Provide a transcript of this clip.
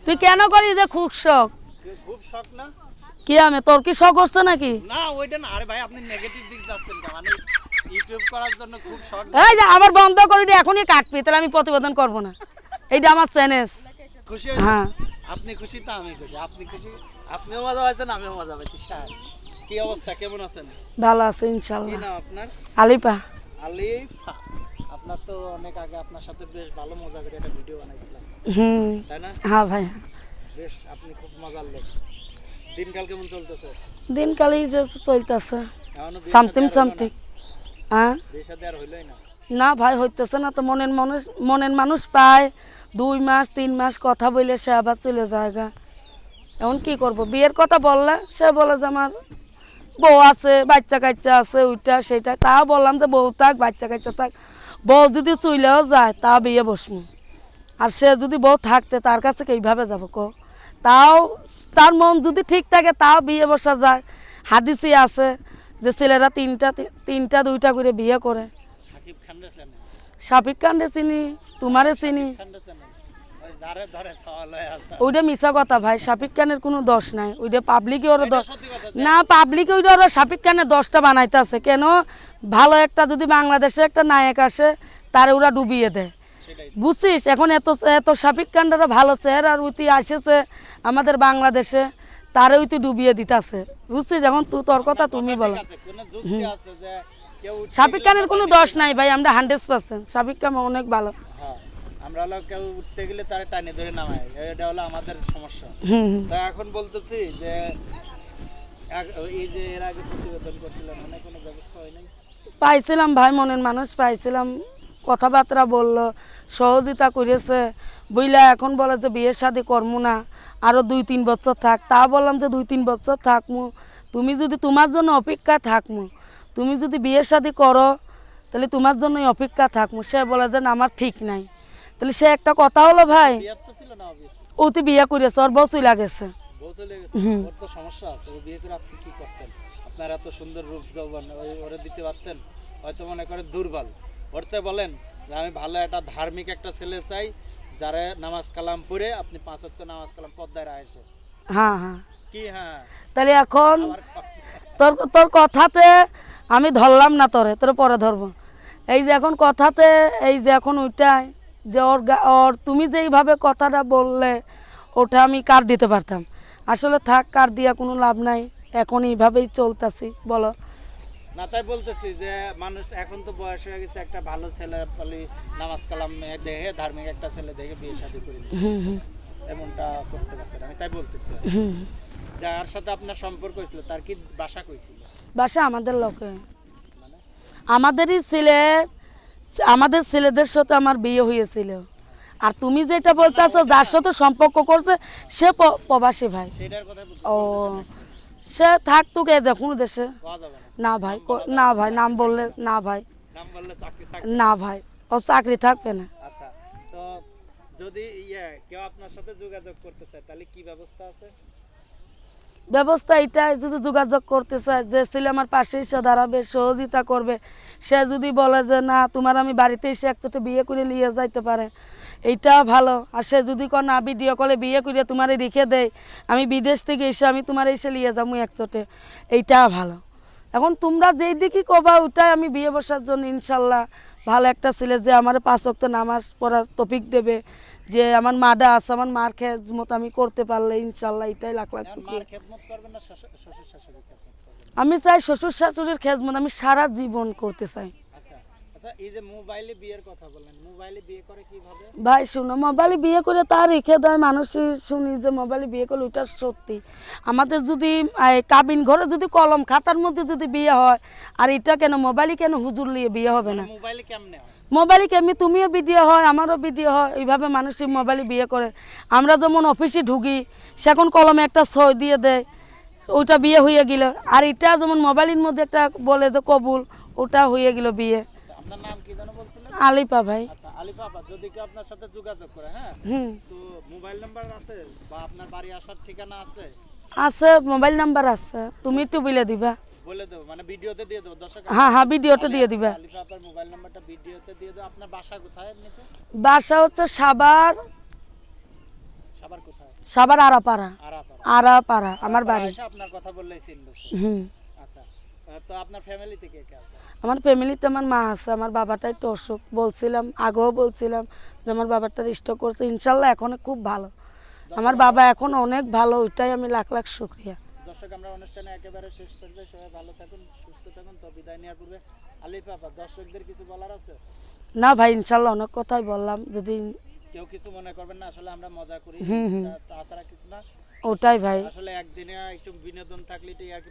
তুই কেন করিস যে খুব শখ? খুব শখ না কি আমি তোর কি শখ হচ্ছে নাকি? না ওইটা না। আরে ভাই আপনি নেগেটিভ দিক যাচ্ছেন কেন? মানে ইউটিউব করার জন্য খুব শখ। এই যে আবার বন্ধ করে দি, এখনই কাটবি, তাহলে আমি প্রতিবেদন করব না। এইটা আমার চ্যানেল। খুশি? হ্যাঁ আপনি খুশি তো আমি খুশি। আপনি খুশি, আপনিও মজা পাচ্ছেন, আমিও মজা পাচ্ছি। স্যার কি অবস্থা, কেমন আছেন? ভালো আছে কি ইনশাআল্লাহ। নাম আপনার? আলিপা। আলিফা। আপনার তো অনেক আগে আপনার সাথে বেশ ভালো মজা করে একটা ভিডিও বানাইছিলাম, তাই না? হ্যাঁ ভাই। বেশ আপনি খুব মজার লোক। দিনকাল কেমন চলতেছে? দিনকাল এই যে চলতেছে এখনো বিয়ে সামথিং শাদী আর হইলো সামথিং। হ্যাঁ না? বিয়ে শাদী আর হইলোই না? না ভাই, হইতেছে না তো। মনের মানুষ পায় 2 মাস 3 মাস কথা বলে সে আবার চলে যায় গা। এখন কি করব? বিয়ের কথা বললে সে বলে যে আমার বউ আছে, বাচ্চা কাচ্চা আছে, ওইটা সেটা। তাও বললাম যে বউ থাক, বাচ্চা কাচ্চা থাক, বউ যদি চইলেও যায় তা বিয়ে বসবো। আর সে যদি বউ থাকতে তার কাছে কিভাবে যাব কো? তাও তার মন যদি ঠিক থাকে তাও বিয়ে বসা যায়। হাদিসে আছে যে ছেলেরা তিনটা 2টা করে বিয়ে করে। সাকিব খান রে চেনেন? শাফিক খানরে চিনি, তোমারে চিনি। খান রে চেনেন? ওই যারে ধরে সওয়াল হয়ে আছে। ওইটা মিছা কথা ভাই, শাফিক খানের কোনো দোষ নাই। ওইটা পাবলিকে ওরা দোষ সত্যি কথা। না, পাবলিকে ওইটা ওরা শাফিক খানের দোষটা বানাইতেছে। কেন? ভালো একটা যদি বাংলাদেশে একটা নায়ক আসে তারে ওরা ডুবিয়ে দেয়, সেটাই। বুঝছিস? এখন এত এত শাফিক খানরা ভালো চেহারার উইতি আসেছে আমাদের বাংলাদেশে, তারে উইতি ডুবিয়ে দিতেছে, বুঝছিস? এখন তুই তোর কথা তুমি বলো। কোন যুক্তি আছে যে কেউ শাফিক খানের কোনো দোষ নাই ভাই, আমরা 100% শাফিক খান অনেক ভালো। হ্যাঁ, আমরা হলো কেউ উঠতে গেলে তারে টানে ধরে নামায়, এটা হলো আমাদের সমস্যা। তা এখন বলতেছি যে এই যে এর আগে প্রতিবেদন করছিলাম, মানে কোনো ব্যবস্থা হয় নাই? পাইছিলাম ভাই, মনের মানুষ পাইছিলাম, কথাবার্তা বললো, সহযোগিতা করেছে বুঝলা। এখন বলে যে বিয়ের শাদী করবো না, আরও 2-3 বছর থাক। তা বললাম যে 2-3 বছর থাকমু, তুমি যদি তোমার জন্য অপেক্ষায় থাকমু, তুমি যদি বিয়ের শাদী করো তাহলে তোমার জন্যই অপেক্ষা থাকমু। সে বলে যে না, আমার ঠিক নাই। তাহলে সে একটা কথা হলো ভাই, বিয়ার তো ছিল না অবিয়ে? ও তো বিয়ে করেছে, ওর বউ চলে গেছে। বউ চলে গেছে? ওর তো সমস্যা আছে। ও বিয়ে করে আপনি কি করতেন? আপনার এত সুন্দর রূপ যৌবন ওরে দিতে পারতেন? হয়তো মনে করে দুর্বল। ওরতে বলেন যে আমি ভালো একটা ধার্মিক একটা ছেলে চাই, যারা নামাজ কালাম পড়ে আপনি 5 ওয়াক্ত নামাজ কালাম পদ্মায় রাখে। হ্যাঁ হ্যাঁ। কি হ্যাঁ? তাহলে এখন আমার তোর তোর কথাতে আমি ধরলাম না, তোর পরে ধরবো। এই যে এখন কথাতে, এই যে এখন ওইটাই যে ওর তুমি যেইভাবে কথাটা বললে ওটা আমি কার দিতে পারতাম। আসলে থাক, কার দিয়া কোনো লাভ নাই, এখন এইভাবেই চলতেছি, বলো না। তাই বলতেছি যে মানুষ এখন তো বয়স হয়ে গেছে, একটা ভালো ছেলে বলি নামাজ কালাম দেখে, ধার্মিক একটা ছেলে দেখে বিয়ে শাদী করে এমনটা করতে পারতেন। আমি তাই বলতেছি। যার সাথে আপনার সম্পর্ক হয়েছিল তার কি বাসা কইছিল? বাসা আমাদের লোকে, মানে আমাদেরই ছেলে, আমাদের ছেলেদের সাথে আমার বিয়ে হয়েছিল। আর তুমি যেটা বলতেছো যার সাথে সম্পর্ক করছে সে প্রবাসী ভাই। সেটার কথা বলতে। ও সে থাকতো কে দেখুন দেশে? পাওয়া যাবে না? না ভাই, না ভাই, নাম বললে না ভাই, নাম বললে চাকরি থাকবে না ভাই, ও চাকরি থাকবে না। আচ্ছা, তো যদি কেউ আপনার সাথে যোগাযোগ করতে চায় তাহলে কি ব্যবস্থা আছে? ব্যবস্থা এটাই, যদি যোগাযোগ করতে চায়, যে ছেলে আমার পাশে এসে দাঁড়াবে, সহযোগিতা করবে, সে যদি বলে যে না তোমার আমি বাড়িতে এসে একসাথে বিয়ে করে নিয়ে যাইতে পারে, এইটা ভালো। আর সে যদি না ভিডিও কলে বিয়ে করে তোমার রেখে দেয়, আমি বিদেশ থেকে এসে আমি তোমার এসে নিয়ে যাবো একসাথে, এইটা ভালো। এখন তোমরা যেই দিকই কবা ওইটাই আমি বিয়ে বসার জন্য ইনশাল্লাহ। ভালো একটা ছেলে যে আমার 5 ওয়াক্ত নামাজ পড়ার তৌফিক দেবে, যে আমার মাডা আছে, আমার মার খেদমত আমি করতে পারলে ইনশাল্লাহ, এটাই লাখ লাখ শুকরিয়া। মার খেদমত করবেন না শ্বশুর শাশুড়ির খেদমত করবেন? আমি চাই শ্বশুর শাশুড়ির খেদমত আমি সারা জীবন করতে চাই। আচ্ছা আচ্ছা, এই যে মোবাইলে বিয়ের কথা বললেন, মোবাইলে বিয়ে করে কিভাবে? ভাই শুনো, মোবাইলে বিয়ে করে তার রেখে দেয় মানুষই, শুনি যে মোবাইলে বিয়ে করলে ওইটা সত্যি। আমাদের যদি কাবিন ঘরে যদি কলম খাতার মধ্যে যদি বিয়ে হয়, আর এটা কেন মোবাইলে কেন হুজুর নিয়ে বিয়ে হবে না? মোবাইলে কেমনে হয়? মোবাইলে কেমনি, তুমিও ভিডিও হয় আমারও ভিডিও হয়, এইভাবে মানুষই মোবাইলে বিয়ে করে। আমরা যেমন অফিসে ঢুকি, সেখন কলমে একটা সই দিয়ে দেয়, ওইটা বিয়ে হয়ে গেল। আর এটা যেমন মোবাইলের মধ্যে একটা বলে যে কবুল, ওটা হয়ে গেল বিয়ে। আপনার নাম কি যেন বলছিলেন? আলিপা ভাই। আচ্ছা আলিফা আপা, যদি কেউ আপনার সাথে যোগাযোগ করে, হ্যাঁ, তো মোবাইল নাম্বার আছে বা আপনার বাড়ি আসার ঠিকানা আছে? আছে, মোবাইল নাম্বার আছে, তুমি একটু বলে দিবা। বলে দেবো, মানে ভিডিওতে দিয়ে দেবো দর্শক? হ্যাঁ হ্যাঁ, ভিডিওতে দিয়ে দিবা। আলিফা আপার মোবাইল নাম্বারটা ভিডিওতে দিয়ে দেবো। আপনার বাসা কোথায় এমনিতে? বাসা হচ্ছে সাভার সাবার কোথায়? সাবার আরাপাড়া। আরাপাড়া। আরাপাড়া আমার বাড়ি। এসে আপনার কথা বললেই চিনবো সে। হুম। আচ্ছা, তো আপনার ফ্যামিলিতে কে কে আছে? আমার ফ্যামিলিতে আমার মা আছে, আমার বাবাটাই তো অসুখ, বলছিলাম আগেও বলছিলাম যে আমার বাবাটা স্ট্রোক করছে, ইনশাল্লাহ এখন খুব ভালো, আমার বাবা এখন অনেক ভালো, ওইটাই আমি লাখ লাখ শুক্রিয়া। দর্শক, আমরা অনুষ্ঠানে একেবারে শেষ পর্যায়ে, সবাই ভালো থাকুন, সুস্থ থাকুন। তো বিদায় নেওয়ার পূর্বে আলিফ আপা, দর্শকদের কিছু বলার আছে? না ভাই, ইনশাল্লাহ অনেক কথাই বললাম, যদি কেউ কিছু মনে করবেন না, আসলে আমরা মজা করি, হুম হুম তাছাড়া কিছু না। ওটাই ভাই। আসলে একদিনে একটু বিনোদন থাকলে এটাই আর কি